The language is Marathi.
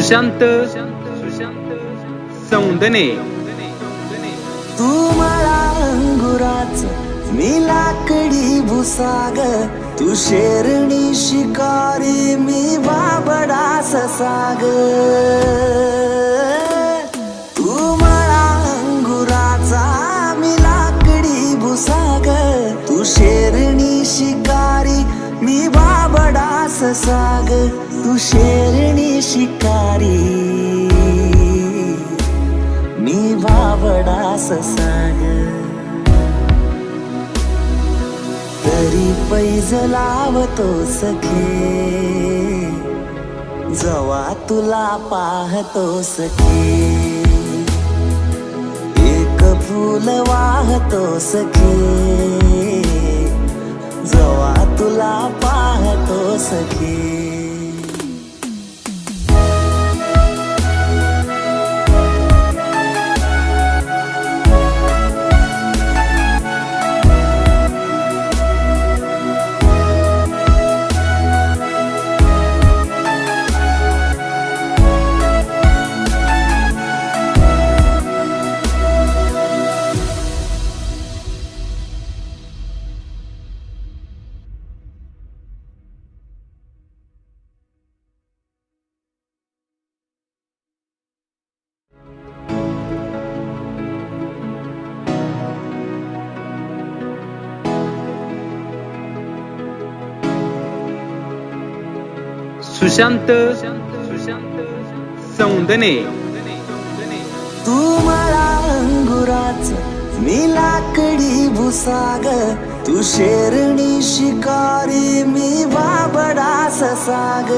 सुशांत सौंदने. तू मला अंगुराच मी लाकडी भुसाग, तू शेरणी शिकारी मी बाबडा ससाग. तू मला अंगुराचा मी लाकडी भुसाग, तू शेरणी शिकारी मी बाबडा ससाग. तू शेरणी शिकारी मी बाबडा ससाग. तरी पैज लावतो सखे, जवा तुला पाहतो सखे. एक फूल वाहतो सखे, जवा तुला पाहतो सखे. सुशांत सौंदने. तू मला अंगुराच मी लाकडी भुसाग, तू शेरणी शिकारी मी बाबडा ससाग.